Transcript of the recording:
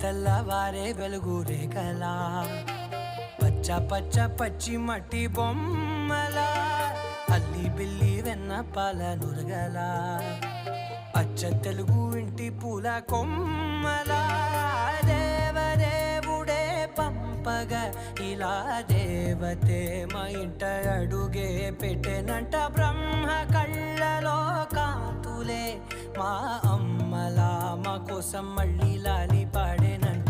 తెల్లవారే వెలుగు రేఖలా పచ్చ పచ్చ పచ్చి మట్టి బొమ్మలా అల్లి బిల్లి వెన్న పాల నురగలా అచ్చ తెలుగు ఇంటి పూల కొమ్మలా దేవదేవుడే పంపగా ఇలా దేవతే మా ఇంట అడుగే పెట్టెనంట బ్రహ్మ కళ్ళలో కాంతులే మా అమ్మలా మా కోసం మళ్ళీ లాలి పాడేనంట.